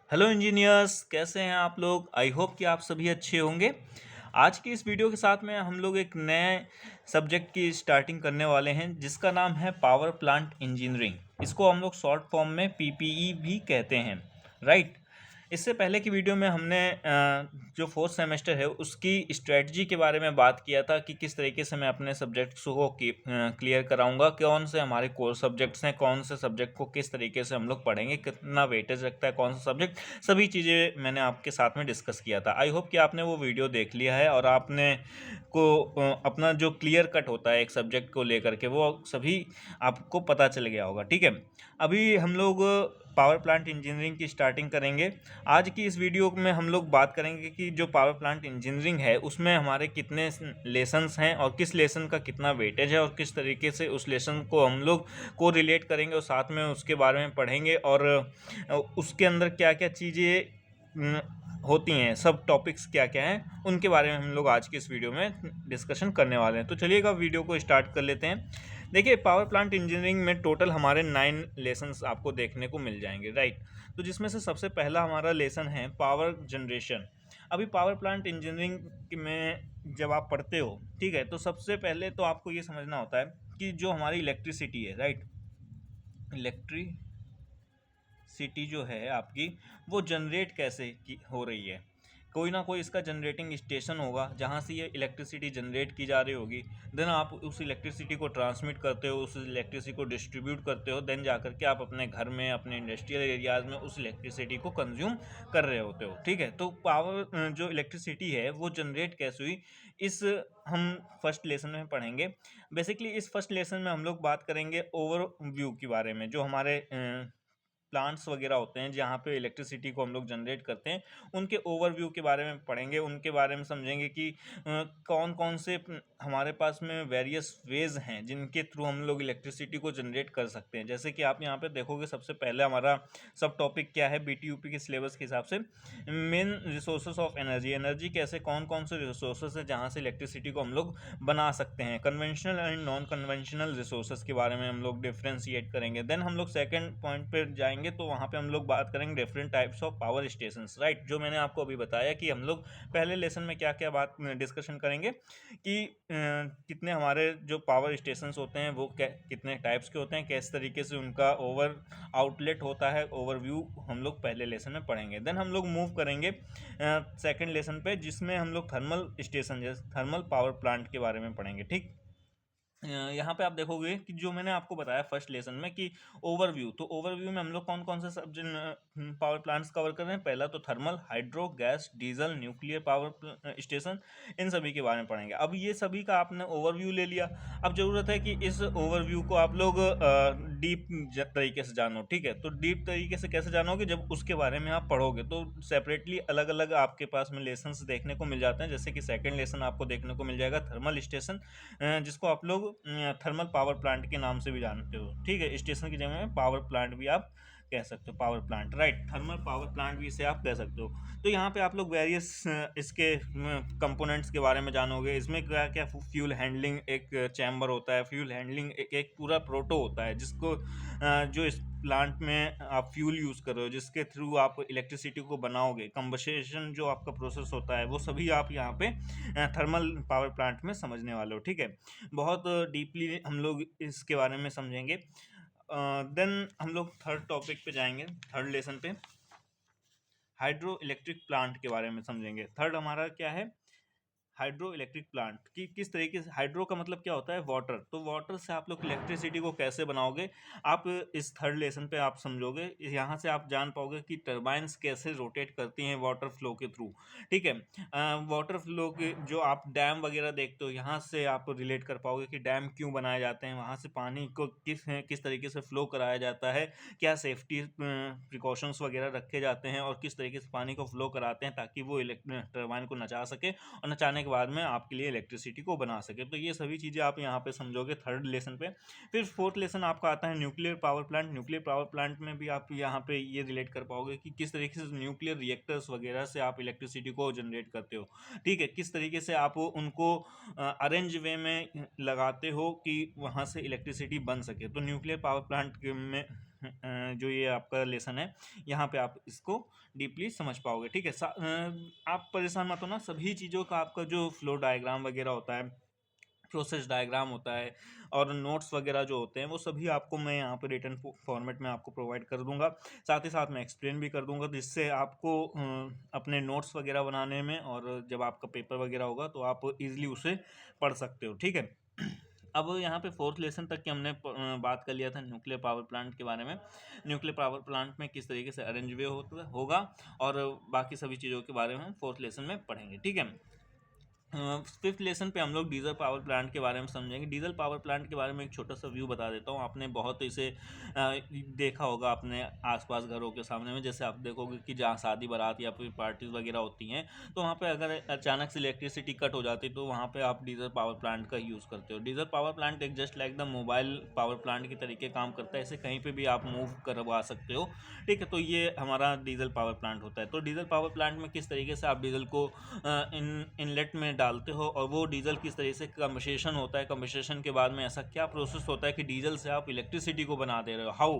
Hello engineers, कैसे हैं आप लोग। आई होप कि आप सभी अच्छे होंगे। आज की इस वीडियो के साथ में हम लोग एक नए सब्जेक्ट की स्टार्टिंग करने वाले हैं जिसका नाम है पावर प्लांट इंजीनियरिंग। इसको हम लोग शॉर्ट फॉर्म में पीपीई भी कहते हैं, राइट। इससे पहले की वीडियो में हमने जो फोर्थ सेमेस्टर है उसकी स्ट्रेटजी के बारे में बात किया था कि किस तरीके से मैं अपने सब्जेक्ट्स को क्लियर कराऊंगा, कौन से हमारे कोर सब्जेक्ट्स हैं, कौन से सब्जेक्ट को किस तरीके से हम लोग पढ़ेंगे, कितना वेटेज रखता है कौन सा सब्जेक्ट। सभी चीज़ें मैंने आपके साथ में डिस्कस किया था। आई होप कि आपने वो वीडियो देख लिया है और आपने को अपना जो क्लियर कट होता है एक सब्जेक्ट को लेकर के वो सभी आपको पता चल गया होगा, ठीक है। अभी हम लोग पावर प्लांट इंजीनियरिंग की स्टार्टिंग करेंगे। आज की इस वीडियो में हम लोग बात करेंगे कि जो पावर प्लांट इंजीनियरिंग है उसमें हमारे कितने लेसन्स हैं और किस लेसन का कितना वेटेज है और किस तरीके से उस लेसन को हम लोग को रिलेट करेंगे और साथ में उसके बारे में पढ़ेंगे और उसके अंदर क्या क्या चीज़ें होती हैं, सब टॉपिक्स क्या क्या हैं उनके बारे में हम लोग आज की इस वीडियो में डिस्कशन करने वाले हैं। तो चलिएगा वीडियो को स्टार्ट कर लेते हैं। देखिए, पावर प्लांट इंजीनियरिंग में टोटल हमारे 9 लेसन्स आपको देखने को मिल जाएंगे, राइट। तो जिसमें से सबसे पहला हमारा लेसन है पावर जनरेशन। अभी पावर प्लांट इंजीनियरिंग में जब आप पढ़ते हो, ठीक है, तो सबसे पहले तो आपको ये समझना होता है कि जो हमारी इलेक्ट्रिसिटी है, राइट, इलेक्ट्रिसिटी जो है आपकी वो जनरेट कैसे की हो रही है। कोई ना कोई इसका जनरेटिंग स्टेशन होगा जहाँ से ये इलेक्ट्रिसिटी जनरेट की जा रही होगी। देन आप उस इलेक्ट्रिसिटी को ट्रांसमिट करते हो, उस इलेक्ट्रिसिटी को डिस्ट्रीब्यूट करते हो, देन जाकर के आप अपने घर में, अपने इंडस्ट्रियल एरियाज़ में उस इलेक्ट्रिसिटी को कंज्यूम कर रहे होते हो, ठीक है। तो पावर जो इलेक्ट्रिसिटी है वो जनरेट कैसे हुई, इस हम फर्स्ट लेसन में पढ़ेंगे। बेसिकली इस फर्स्ट लेसन में हम लोग बात करेंगे ओवरव्यू के बारे में। जो हमारे प्लांट्स वगैरह होते हैं जहाँ पे इलेक्ट्रिसिटी को हम लोग जनरेट करते हैं, उनके ओवरव्यू के बारे में पढ़ेंगे, उनके बारे में समझेंगे कि कौन कौन से हमारे पास में वेरियस वेज हैं जिनके थ्रू हम लोग इलेक्ट्रिसिटी को जनरेट कर सकते हैं। जैसे कि आप यहाँ पे देखोगे, सबसे पहले हमारा सब टॉपिक क्या है बीटीयूपी के सिलेबस के हिसाब से, main resources of energy. Energy कैसे, कौन कौन से रिसोर्सेज है जहाँ से इलेक्ट्रिसिटी को हम लोग बना सकते हैं, conventional and non conventional resources के बारे में हम लोग डिफ्रेंशिएट करेंगे। देन हम लोग सेकंड पॉइंट पे जाएंगे तो वहाँ पे हम लोग बात करेंगे different types of power stations, right. जो मैंने आपको अभी बताया कि हम लोग पहले लेसन में क्या क्या बात डिस्कशन करेंगे कि कितने हमारे जो पावर स्टेशंस होते हैं वो कितने टाइप्स के होते हैं, किस तरीके से उनका ओवर आउटलेट होता है, ओवरव्यू हम लोग पहले लेसन में पढ़ेंगे। देन हम लोग मूव करेंगे सेकंड लेसन पे जिसमें हम लोग थर्मल स्टेशन जैसे थर्मल पावर प्लांट के बारे में पढ़ेंगे, ठीक। यहाँ पे आप देखोगे कि जो मैंने आपको बताया फर्स्ट लेसन में कि ओवरव्यू, तो ओवरव्यू में हम लोग कौन कौन से सब्जेक्ट पावर प्लांट्स कवर कर रहे हैं। पहला तो thermal, hydro, gas, diesel, nuclear power station, इन सभी के बारे में पढ़ेंगे। अब ये सभी का आपने ओवरव्यू ले लिया। अब ज़रूरत है कि इस ओवरव्यू को आप लोग डीप तरीके से जानो, ठीक है। तो डीप तरीके से कैसे जानोगे, जब उसके बारे में आप पढ़ोगे तो सेपरेटली अलग अलग आपके पास में लेसन्स देखने को मिल जाते हैं। जैसे कि सेकेंड लेसन आपको देखने को मिल जाएगा थर्मल स्टेशन, जिसको आप लोग थर्मल पावर प्लांट के नाम से भी जानते हो, ठीक है। स्टेशन की जगह में पावर प्लांट भी आप कह सकते हो, power plant, right. Thermal power plant भी इसे आप कह सकते हो। तो यहाँ पे आप लोग वेरियस इसके कंपोनेंट्स के बारे में जानोगे। इसमें क्या क्या फ्यूल हैंडलिंग एक चैम्बर होता है, फ्यूल हैंडलिंग एक पूरा प्रोटो होता है जिसको जो इस प्लांट में आप फ्यूल यूज़ कर रहे हो, जिसके थ्रू आप इलेक्ट्रिसिटी को बनाओगे, कंबस्टेशन जो आपका प्रोसेस होता है वो सभी आप यहाँ पे थर्मल पावर प्लांट में समझने वाले हो, ठीक है। बहुत डीपली हम लोग इसके बारे में समझेंगे। देन हम लोग थर्ड टॉपिक पे जाएंगे, थर्ड लेसन पे हाइड्रो इलेक्ट्रिक प्लांट के बारे में समझेंगे। थर्ड हमारा क्या है, हाइड्रो इलेक्ट्रिक प्लांट की किस तरीके से, हाइड्रो का मतलब क्या होता है, वाटर। तो वाटर से आप लोग इलेक्ट्रिसिटी को कैसे बनाओगे, आप इस थर्ड लेसन पे आप समझोगे। यहाँ से आप जान पाओगे कि टर्बाइंस कैसे रोटेट करती हैं वाटर फ्लो के थ्रू, ठीक है। वाटर फ्लो के जो आप डैम वगैरह देखते हो, यहाँ से आप रिलेट कर पाओगे कि डैम क्यों बनाए जाते हैं, वहाँ से पानी को किस तरीके से फ्लो कराया जाता है, क्या सेफ्टी प्रिकॉशंस वगैरह रखे जाते हैं और किस तरीके से पानी को फ्लो कराते हैं ताकि वो टर्बाइन को नचा सके और नचाने के बाद में आपके लिए इलेक्ट्रिसिटी को बना सके। तो ये सभी चीज़ें आप यहाँ पे समझोगे थर्ड लेसन पे। फिर फोर्थ लेसन आपका आता है nuclear power plant. Nuclear power plant में भी आप यहाँ पे ये रिलेट कर पाओगे कि किस तरीके से न्यूक्लियर रिएक्टर्स वगैरह से आप इलेक्ट्रिसिटी को जनरेट करते हो, ठीक है। किस तरीके से आप उनको अरेंज वे में लगाते हो कि वहाँ से इलेक्ट्रिसिटी बन सके। तो न्यूक्लियर पावर प्लांट में जो ये आपका लेसन है यहाँ पे आप इसको डीपली समझ पाओगे, ठीक है। आप परेशान मत होना, सभी चीज़ों का आपका जो फ्लो डायग्राम वगैरह होता है, प्रोसेस डायग्राम होता है और नोट्स वगैरह जो होते हैं वो सभी आपको मैं यहाँ पे रिटन फॉर्मेट में आपको प्रोवाइड कर दूंगा। साथ ही साथ मैं एक्सप्लेन भी कर दूंगा, जिससे आपको अपने नोट्स वगैरह बनाने में और जब आपका पेपर वगैरह होगा तो आप इजीली उसे पढ़ सकते हो, ठीक है। अब यहाँ पे फोर्थ लेसन तक की हमने बात कर लिया था न्यूक्लियर पावर प्लांट के बारे में। न्यूक्लियर पावर प्लांट में किस तरीके से अरेंज वे होगा और बाकी सभी चीज़ों के बारे में हम फोर्थ लेसन में पढ़ेंगे, ठीक है। फिफ्थ लेसन पे हम लोग डीजल पावर प्लांट के बारे में समझेंगे। डीजल पावर प्लांट के बारे में एक छोटा सा व्यू बता देता हूँ। आपने बहुत इसे देखा होगा अपने आसपास घरों के सामने में, जैसे आप देखोगे कि जहाँ शादी बारात या फिर पार्टीज वगैरह होती हैं तो वहाँ पे अगर अचानक से इलेक्ट्रिसिटी कट हो जाती है तो वहाँ पे आप डीजल पावर प्लांट का यूज़ करते हो। डीजल पावर प्लांट एक just like the mobile power plant के तरीके काम करता है, इसे कहीं पर भी आप मूव करवा सकते हो, ठीक है। तो ये हमारा डीजल पावर प्लांट होता है। तो डीजल पावर प्लांट में किस तरीके से आप डीजल को इनलेट में डालते हो और वो डीजल किस तरह से कंबस्टेशन होता है, कंबस्टेशन के बाद में ऐसा क्या प्रोसेस होता है कि डीजल से आप इलेक्ट्रिसिटी को बना दे रहे हो, हाउ।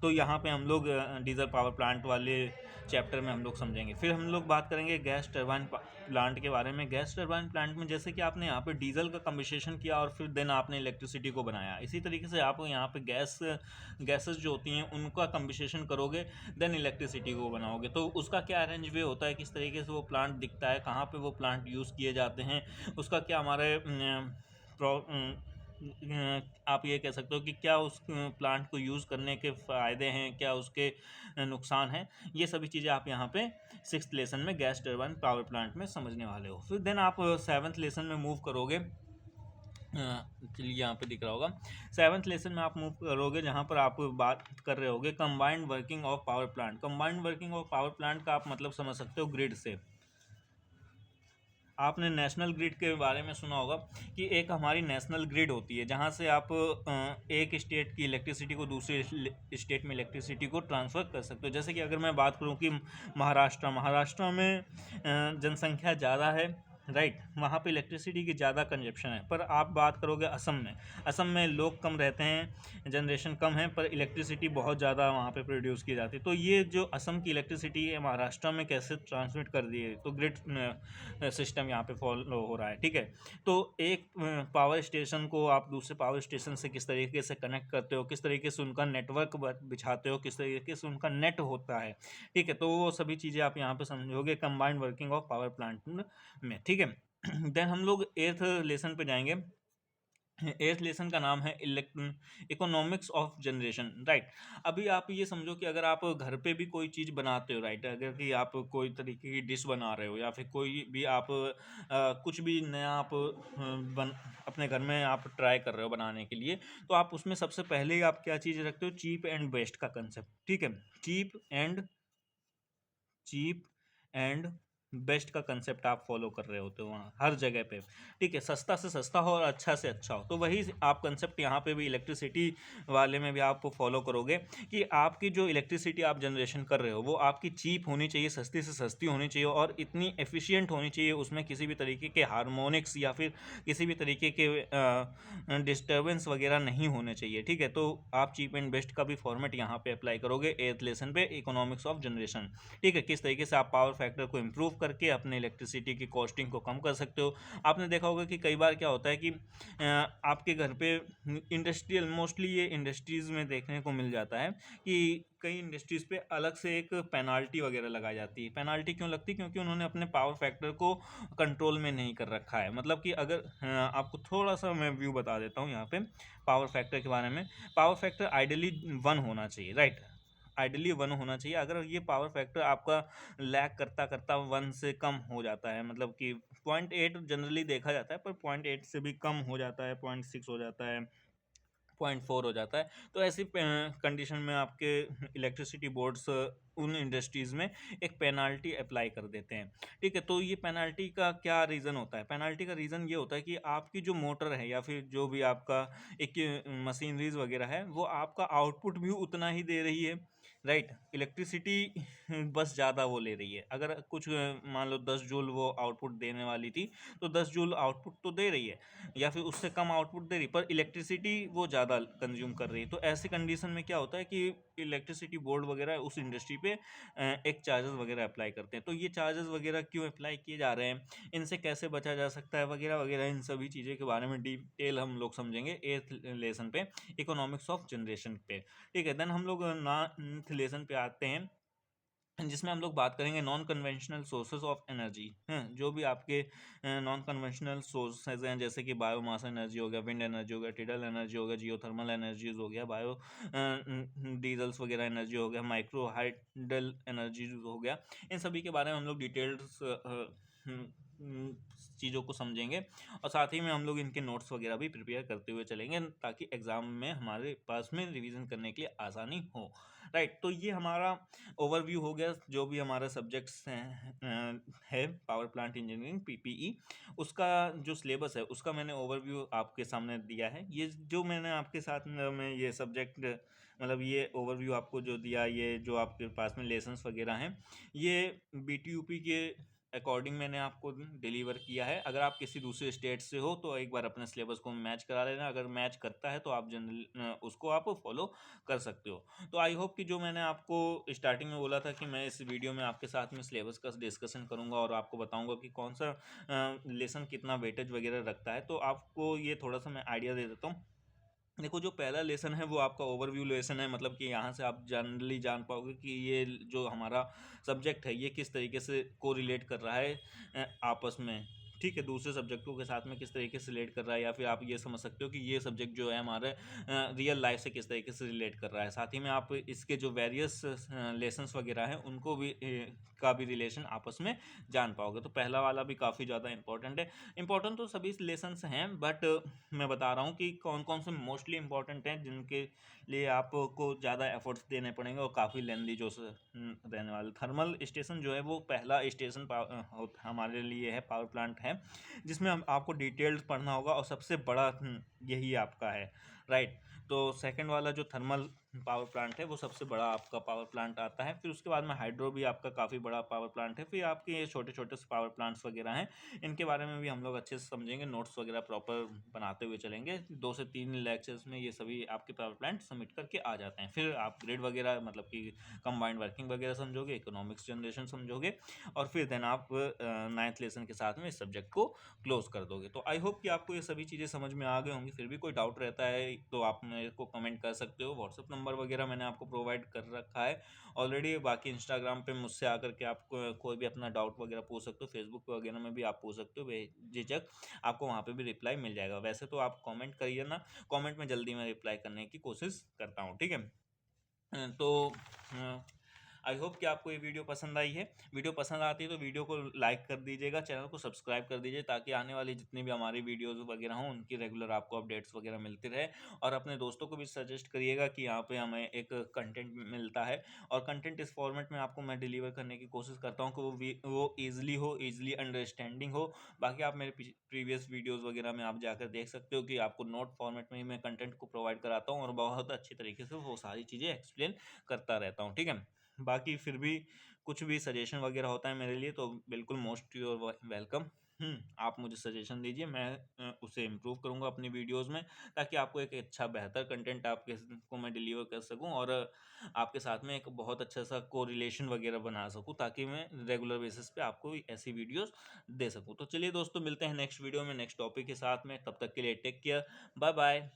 तो यहाँ पे हम लोग डीजल पावर प्लांट वाले चैप्टर में हम लोग समझेंगे। फिर हम लोग बात करेंगे गैस टरबाइन प्लांट के बारे में। गैस टरबाइन प्लांट में जैसे कि आपने यहाँ पे डीजल का कंबस्टेशन किया और फिर देन आपने इलेक्ट्रिसिटी को बनाया, इसी तरीके से आप यहाँ पे गैसेस जो होती हैं उनका कंबस्टेशन करोगे, देन इलेक्ट्रिसिटी को बनाओगे। तो उसका क्या अरेंज वे होता है, किस तरीके से वो प्लांट दिखता है, कहाँ पे वो प्लांट यूज़ किए जाते हैं, उसका क्या हमारे आप ये कह सकते हो कि क्या उस प्लांट को यूज़ करने के फ़ायदे हैं, क्या उसके नुकसान हैं, ये सभी चीज़ें आप यहाँ पे सिक्स्थ लेसन में गैस टरबाइन पावर प्लांट में समझने वाले हो। फिर देन आप सेवन्थ लेसन में मूव करोगे। चलिए यहाँ पे दिख रहा होगा, सेवन्थ लेसन में आप मूव करोगे जहाँ पर आप बात कर रहे होगे combined working of power plant. Combined working of power plant का आप मतलब समझ सकते हो ग्रिड से। आपने नेशनल ग्रिड के बारे में सुना होगा कि एक हमारी नेशनल ग्रिड होती है जहाँ से आप एक स्टेट की इलेक्ट्रिसिटी को दूसरे स्टेट में इलेक्ट्रिसिटी को ट्रांसफ़र कर सकते हो। जैसे कि अगर मैं बात करूँ कि महाराष्ट्र में जनसंख्या ज़्यादा है, राइट, वहाँ पे इलेक्ट्रिसिटी की ज़्यादा कंजप्शन है। पर आप बात करोगे असम में लोग कम रहते हैं, जनरेशन कम है, पर इलेक्ट्रिसिटी बहुत ज़्यादा वहाँ पे प्रोड्यूस की जाती है। तो ये जो असम की इलेक्ट्रिसिटी है महाराष्ट्र में कैसे ट्रांसमिट कर दी है, तो ग्रिड सिस्टम यहाँ पे फॉलो हो रहा है, ठीक है। तो एक पावर स्टेशन को आप दूसरे पावर स्टेशन से किस तरीके से कनेक्ट करते हो, किस तरीके से उनका नेटवर्क बिछाते हो, किस तरीके से उनका नेट होता है, ठीक है। तो वो सभी चीज़ें आप यहाँ पे समझोगे combined working of power plant में, ठीक है। देन हम लोग एथ लेसन पे जाएंगे। एथ लेसन का नाम है इकोनॉमिक्स ऑफ जनरेशन, राइट। अभी आप ये समझो कि अगर आप घर पे भी कोई चीज़ बनाते हो, राइट, अगर कि आप कोई तरीके की डिश बना रहे हो या फिर कोई भी आप कुछ भी नया आप अपने घर में आप ट्राई कर रहे हो बनाने के लिए, तो आप उसमें सबसे पहले ही आप क्या चीज़ रखते हो, चीप एंड बेस्ट का कंसेप्ट, ठीक है। चीप एंड बेस्ट का कंसेप्ट आप फॉलो कर रहे होते हो वहाँ हर जगह पे, ठीक है। सस्ता से सस्ता हो और अच्छा से अच्छा हो, तो वही आप कंसेप्ट यहाँ पे भी इलेक्ट्रिसिटी वाले में भी आप फॉलो करोगे कि आपकी जो इलेक्ट्रिसिटी आप जनरेशन कर रहे हो वो आपकी चीप होनी चाहिए, सस्ती से सस्ती होनी चाहिए और इतनी एफिशिएंट होनी चाहिए, उसमें किसी भी तरीके के हार्मोनिक्स या फिर किसी भी तरीके के डिस्टर्बेंस वगैरह नहीं होने चाहिए, ठीक है। तो आप चीप एंड बेस्ट का भी फॉर्मेट यहाँ पे अप्लाई करोगे एथ लेसन पे, इकोनॉमिक्स ऑफ जनरेशन, ठीक है। किस तरीके से आप पावर फैक्टर को इम्प्रूव करके अपने इलेक्ट्रिसिटी की कॉस्टिंग को कम कर सकते हो। आपने देखा होगा कि कई बार क्या होता है कि आपके घर पे इंडस्ट्रियल, मोस्टली ये इंडस्ट्रीज़ में देखने को मिल जाता है कि कई इंडस्ट्रीज़ पे अलग से एक पेनाल्टी वगैरह लगाई जाती है। पेनाल्टी क्यों लगती है? क्योंकि उन्होंने अपने पावर फैक्टर को कंट्रोल में नहीं कर रखा है। मतलब कि अगर आपको थोड़ा सा मैं व्यू बता देता हूँ यहाँ पे पावर फैक्टर के बारे में। पावर फैक्टर आइडियली 1 होना चाहिए, राइट, आइडियली 1 होना चाहिए। अगर ये पावर फैक्टर आपका लैग करता करता 1 से कम हो जाता है, मतलब कि 0.8 जनरली देखा जाता है, पर 0.8 से भी कम हो जाता है, 0.6 हो जाता है, 0.4 हो जाता है, तो ऐसी कंडीशन में आपके इलेक्ट्रिसिटी बोर्ड्स उन इंडस्ट्रीज़ में एक पेनाल्टी अप्लाई कर देते हैं, ठीक है। तो ये पेनाल्टी का क्या रीज़न होता है? पेनाल्टी का रीज़न ये होता है कि आपकी जो मोटर है या फिर जो भी आपका एक मशीनरीज वगैरह है वो आपका आउटपुट भी उतना ही दे रही है, राइट। इलेक्ट्रिसिटी बस ज़्यादा वो ले रही है। अगर कुछ मान लो 10 जूल वो आउटपुट देने वाली थी तो 10 जूल आउटपुट तो दे रही है या फिर उससे कम आउटपुट दे रही, पर इलेक्ट्रिसिटी वो ज़्यादा कंज्यूम कर रही है। तो ऐसी कंडीशन में क्या होता है कि इलेक्ट्रिसिटी बोर्ड वगैरह उस इंडस्ट्री पे एक चार्जेस वगैरह अप्लाई करते हैं। तो ये चार्जेस वगैरह क्यों अप्लाई किए जा रहे हैं, इनसे कैसे बचा जा सकता है वगैरह वगैरह, इन सभी चीज़ें के बारे में डिटेल हम लोग समझेंगे 8th लेसन पे, इकोनॉमिक्स ऑफ जनरेशन पे। ठीक है, देन हम लोग 9th लेसन पे आते हैं, जिसमें हम लोग बात करेंगे non conventional sources of energy. जो भी आपके नॉन कन्वेंशनल सोर्सेज हैं, जैसे कि बायोमास एनर्जी हो गया, विंड एनर्जी हो गया, टिडल एनर्जी हो गया, जियोथर्मल एनर्जीज हो गया, बायो डीजल्स वगैरह एनर्जी हो गया, माइक्रो हाइडल एनर्जी हो गया, इन सभी के बारे में हम लोग डिटेल्स चीज़ों को समझेंगे, और साथ ही में हम लोग इनके नोट्स वगैरह भी प्रिपेयर करते हुए चलेंगे, ताकि एग्ज़ाम में हमारे पास में रिवीजन करने के लिए आसानी हो। राइट, तो ये हमारा ओवरव्यू हो गया, जो भी हमारा सब्जेक्ट्स है पावर प्लांट इंजीनियरिंग पीपीई, उसका जो सिलेबस है उसका मैंने ओवरव्यू आपके सामने दिया है। ये जो मैंने आपके साथ में ये सब्जेक्ट मतलब ये ओवरव्यू आपको जो दिया, ये जो आपके पास में लेसन्स वगैरह हैं, ये बीटीयूपी के अकॉर्डिंग मैंने आपको डिलीवर किया है। अगर आप किसी दूसरे स्टेट से हो तो एक बार अपने सिलेबस को मैच करा लेना, अगर मैच करता है तो आप जनरल उसको आप फॉलो कर सकते हो। तो आई होप कि जो मैंने आपको स्टार्टिंग में बोला था कि मैं इस वीडियो में आपके साथ में सिलेबस का डिस्कशन करूंगा और आपको बताऊंगा कि कौन सा लेसन कितना वेटेज वगैरह रखता है, तो आपको ये थोड़ा सा मैं आइडिया दे देता हूँ। देखो, जो पहला लेसन है वो आपका ओवरव्यू लेसन है, मतलब कि यहाँ से आप जनरली जान पाओगे कि ये जो हमारा सब्जेक्ट है ये किस तरीके से को रिलेट कर रहा है आपस में। ठीक है, दूसरे सब्जेक्टों के साथ में किस तरीके से रिलेट कर रहा है, या फिर आप ये समझ सकते हो कि ये सब्जेक्ट जो है हमारे रियल लाइफ से किस तरीके से रिलेट कर रहा है। साथ ही में आप इसके जो वेरियस लेसन्स वगैरह हैं उनको भी का भी रिलेशन आपस में जान पाओगे। तो पहला वाला भी काफ़ी ज़्यादा इंपॉर्टेंट है। इंपॉर्टेंट तो सभी लेसन्स हैं, बट मैं बता रहा हूँ कि कौन कौन से मोस्टली इंपॉर्टेंट हैं, जिनके लिए आपको ज़्यादा एफर्ट्स देने पड़ेंगे और काफ़ी लेंदी जो रहने वाले। थर्मल स्टेशन जो है वो पहला स्टेशन हमारे लिए है, पावर प्लांट है, जिसमें हम आपको डिटेल्ड पढ़ना होगा, और सबसे बड़ा यही आपका है। राइट, तो सेकंड वाला जो थर्मल पावर प्लांट है वो सबसे बड़ा आपका पावर प्लांट आता है। फिर उसके बाद में हाइड्रो भी आपका काफ़ी बड़ा पावर प्लांट है। फिर आपके ये छोटे छोटे से पावर प्लांट्स वगैरह हैं, इनके बारे में भी हम लोग अच्छे से समझेंगे, नोट्स वगैरह प्रॉपर बनाते हुए चलेंगे। 2 से 3 लेक्चर्स में ये सभी आपके पावर प्लांट सबमिट करके आ जाते हैं। फिर आप ग्रिड वगैरह मतलब कि कंबाइंड वर्किंग वगैरह समझोगे, इकोनॉमिक्स जनरेशन समझोगे, और फिर देन आप 9th लेसन के साथ में इस सब्जेक्ट को क्लोज कर दोगे। तो आई होप कि आपको ये सभी चीज़ें समझ में आ गई होंगी। फिर भी कोई डाउट रहता है तो आप मेरे को कमेंट कर सकते हो। व्हाट्सअप नंबर वगैरह मैंने आपको प्रोवाइड कर रखा है ऑलरेडी। बाकी इंस्टाग्राम पे मुझसे आकर के आप कोई भी अपना डाउट वगैरह पूछ सकते हो, फेसबुक वगैरह में भी आप पूछ सकते हो, बेझिझक आपको वहाँ पे भी रिप्लाई मिल जाएगा। वैसे तो आप कमेंट करिए ना, कमेंट में जल्दी मैं रिप्लाई करने की कोशिश करता हूँ। ठीक है, तो आई होप कि आपको ये वीडियो पसंद आई है। वीडियो पसंद आती है तो वीडियो को लाइक कर दीजिएगा, चैनल को सब्सक्राइब कर दीजिए, ताकि आने वाली जितनी भी हमारी वीडियोस वगैरह हों उनकी रेगुलर आपको अपडेट्स वगैरह मिलती रहे। और अपने दोस्तों को भी सजेस्ट करिएगा कि यहाँ पे हमें एक कंटेंट मिलता है, और कंटेंट इस फॉर्मेट में आपको मैं डिलीवर करने की कोशिश करता हूँ कि वो ईजिली हो, ईजिली अंडरस्टैंडिंग हो। बाकी आप मेरे प्रीवियस वीडियोज़ वगैरह में आप जाकर देख सकते हो कि आपको नोट फॉर्मेट में ही मैं कंटेंट को प्रोवाइड कराता हूँ, और बहुत अच्छी तरीके से वो सारी चीज़ें एक्सप्लेन करता रहता हूँ। ठीक है, बाकी फिर भी कुछ भी सजेशन वगैरह होता है मेरे लिए तो बिल्कुल मोस्ट योर वेलकम। आप मुझे सजेशन दीजिए, मैं उसे इम्प्रूव करूँगा अपनी वीडियोस में, ताकि आपको एक अच्छा बेहतर कंटेंट आपके को मैं डिलीवर कर सकूँ, और आपके साथ में एक बहुत अच्छा सा कोरिलेशन वगैरह बना सकूँ, ताकि मैं रेगुलर बेसिस पे आपको ऐसी वीडियोस दे सकूँ। तो चलिए दोस्तों, मिलते हैं नेक्स्ट वीडियो में नेक्स्ट टॉपिक के साथ में। तब तक के लिए टेक केयर, बाय बाय।